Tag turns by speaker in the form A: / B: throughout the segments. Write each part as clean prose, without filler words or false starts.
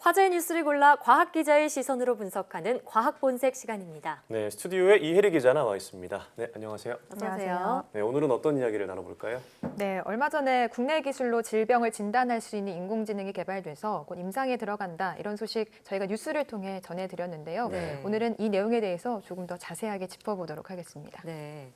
A: 화제의 뉴스를 골라 과학 기자의 시선으로 분석하는 과학 본색 시간입니다.
B: 네, 스튜디오에 이혜리 기자 나와 있습니다. 네, 안녕하세요.
A: 안녕하세요.
B: 네, 오늘은 어떤 이야기를 나눠볼까요?
C: 네, 얼마 전에 국내 기술로 질병을 진단할 수 있는 인공지능이 개발돼서 곧 임상에 들어간다 이런 소식 저희가 뉴스를 통해 전해드렸는데요.
A: 네.
C: 오늘은 이 내용에 대해서 조금 더 자세하게 짚어보도록 하겠습니다.
A: 네.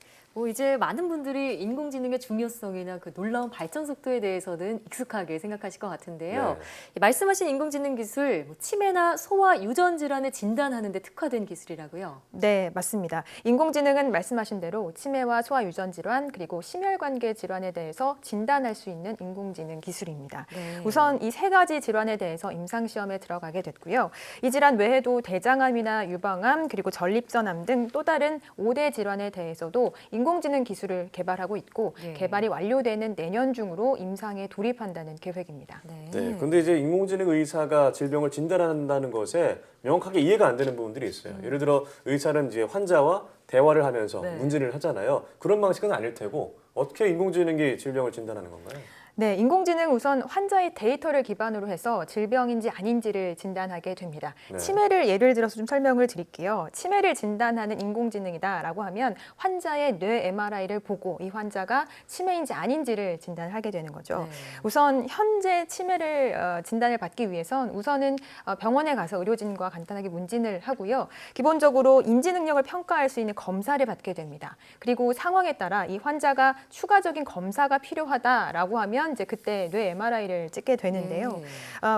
A: 이제 많은 분들이 인공지능의 중요성이나 그 놀라운 발전 속도에 대해서는 익숙하게 생각하실 것 같은데요.
B: 네.
A: 말씀하신 인공지능 기술, 치매나 소아 유전 질환을 진단하는 데 특화된 기술이라고요.
C: 네, 맞습니다. 인공지능은 말씀하신 대로 치매와 소아 유전 질환 그리고 심혈관계 질환에 대해서 진단할 수 있는 인공지능 기술입니다.
A: 네.
C: 우선 이 세 가지 질환에 대해서 임상시험에 들어가게 됐고요. 이 질환 외에도 대장암이나 유방암 그리고 전립선암 등 또 다른 5대 질환에 대해서도 인공지능 기술을 개발하고 있고
A: 예.
C: 개발이 완료되는 내년 중으로 임상에 돌입한다는 계획입니다.
B: 네, 근데 이제 인공지능 의사가 질병을 진단한다는 것에 명확하게 이해가 안 되는 부분들이 있어요. 예를 들어 의사는 이제 환자와 대화를 하면서
A: 네.
B: 문진을 하잖아요. 그런 방식은 아닐 테고 어떻게 인공지능이 질병을 진단하는 건가요?
C: 네, 인공지능 우선 환자의 데이터를 기반으로 해서 질병인지 아닌지를 진단하게 됩니다.
B: 네.
C: 치매를 예를 들어서 좀 설명을 드릴게요. 치매를 진단하는 인공지능이다라고 하면 환자의 뇌 MRI를 보고 이 환자가 치매인지 아닌지를 진단을 하게 되는 거죠.
A: 네.
C: 우선 현재 치매를 진단을 받기 위해선 우선은 병원에 가서 의료진과 간단하게 문진을 하고요. 기본적으로 인지 능력을 평가할 수 있는 검사를 받게 됩니다. 그리고 상황에 따라 이 환자가 추가적인 검사가 필요하다라고 하면 이제 그때 뇌 MRI를 찍게 되는데요.
A: 네.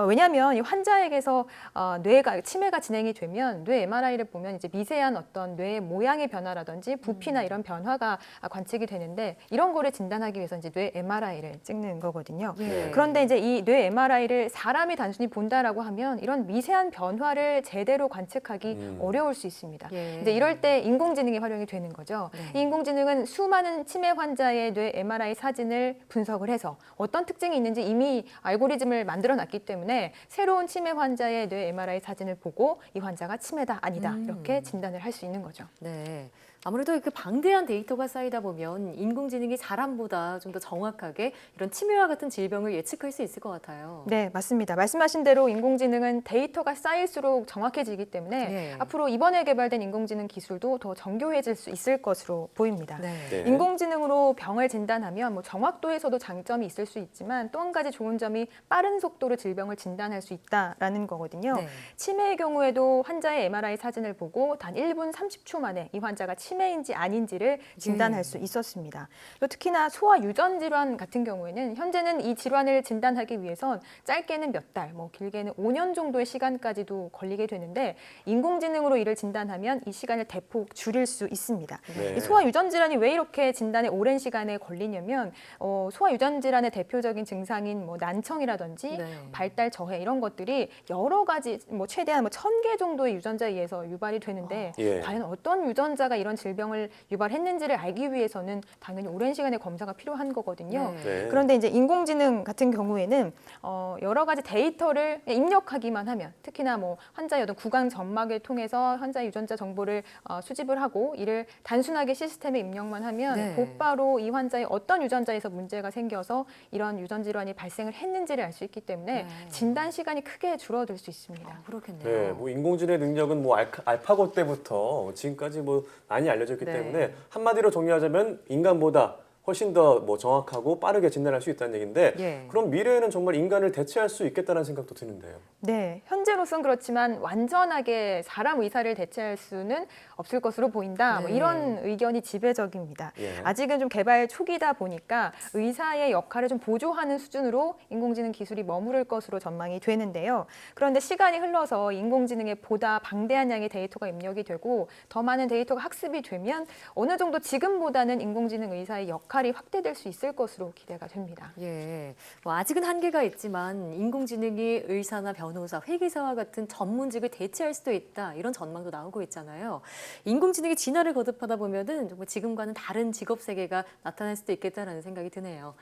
C: 왜냐하면 이 환자에게서 뇌가 치매가 진행이 되면 뇌 MRI를 보면 이제 미세한 어떤 뇌의 모양의 변화라든지 부피나 이런 변화가 관측이 되는데 이런 거를 진단하기 위해서 이제 뇌 MRI를 찍는 거거든요.
A: 예.
C: 그런데 이제 이 뇌 MRI를 사람이 단순히 본다라고 하면 이런 미세한 변화를 제대로 관측하기 어려울 수 있습니다.
A: 예.
C: 이제 이럴 때 인공지능이 활용이 되는 거죠.
A: 네.
C: 이 인공지능은 수많은 치매 환자의 뇌 MRI 사진을 분석을 해서 어떤 특징이 있는지 이미 알고리즘을 만들어놨기 때문에 새로운 치매 환자의 뇌 MRI 사진을 보고 이 환자가 치매다 아니다 이렇게 진단을 할 수 있는 거죠.
A: 네. 아무래도 이렇게 방대한 데이터가 쌓이다 보면 인공지능이 사람보다 좀 더 정확하게 이런 치매와 같은 질병을 예측할 수 있을 것 같아요.
C: 네, 맞습니다. 말씀하신 대로 인공지능은 데이터가 쌓일수록 정확해지기 때문에
A: 네.
C: 앞으로 이번에 개발된 인공지능 기술도 더 정교해질 수 있을 것으로 보입니다.
A: 네.
B: 네.
C: 인공지능으로 병을 진단하면 뭐 정확도에서도 장점이 있을 수 있지만 또 한 가지 좋은 점이 빠른 속도로 질병을 진단할 수 있다라는 거거든요.
A: 네.
C: 치매의 경우에도 환자의 MRI 사진을 보고 단 1분 30초 만에 이 환자가 치매인지 아닌지를 진단할 수 있었습니다. 또 특히나 소아 유전 질환 같은 경우에는 현재는 이 질환을 진단하기 위해선 짧게는 몇 달, 뭐 길게는 5년 정도의 시간까지도 걸리게 되는데 인공지능으로 이를 진단하면 이 시간을 대폭 줄일 수 있습니다.
B: 네.
C: 이 소아 유전 질환이 왜 이렇게 진단에 오랜 시간에 걸리냐면 소아 유전 질환의 대표적인 증상인 뭐 난청이라든지
A: 네.
C: 발달 저해 이런 것들이 여러 가지 뭐 최대한 뭐 1000개 정도의 유전자에 의해서 유발이 되는데
B: 예.
C: 과연 어떤 유전자가 이런 질병을 유발했는지를 알기 위해서는 당연히 오랜 시간의 검사가 필요한 거거든요.
B: 네.
C: 그런데 이제 인공지능 같은 경우에는 여러 가지 데이터를 입력하기만 하면 특히나 뭐 환자의 어떤 구강 점막을 통해서 환자의 유전자 정보를 수집을 하고 이를 단순하게 시스템에 입력만 하면
A: 네.
C: 곧바로 이 환자의 어떤 유전자에서 문제가 생겨서 이런 유전 질환이 발생을 했는지를 알 수 있기 때문에
A: 네.
C: 진단 시간이 크게 줄어들 수 있습니다.
A: 그렇겠네요.
B: 네, 뭐 인공지능의 능력은 뭐 알파고 때부터 지금까지 뭐 많이 알려졌기
A: 네.
B: 때문에 한마디로 정리하자면 인간보다 훨씬 더 뭐 정확하고 빠르게 진단할 수 있다는 얘기인데
A: 예.
B: 그럼 미래에는 정말 인간을 대체할 수 있겠다는 생각도 드는데요.
C: 네, 현재로선 그렇지만 완전하게 사람 의사를 대체할 수는 없을 것으로 보인다. 뭐
A: 네.
C: 이런 의견이 지배적입니다.
B: 예.
C: 아직은 좀 개발 초기다 보니까 의사의 역할을 좀 보조하는 수준으로 인공지능 기술이 머무를 것으로 전망이 되는데요. 그런데 시간이 흘러서 인공지능에 보다 방대한 양의 데이터가 입력이 되고 더 많은 데이터가 학습이 되면 어느 정도 지금보다는 인공지능 의사의 역할이 확대될 수 있을 것으로 기대가 됩니다.
A: 예, 뭐 아직은 한계가 있지만 인공지능이 의사나 변호사, 회계사와 같은 전문직을 대체할 수도 있다 이런 전망도 나오고 있잖아요. 인공지능이 진화를 거듭하다 보면은 정말 지금과는 다른 직업 세계가 나타날 수도 있겠다라는 생각이 드네요.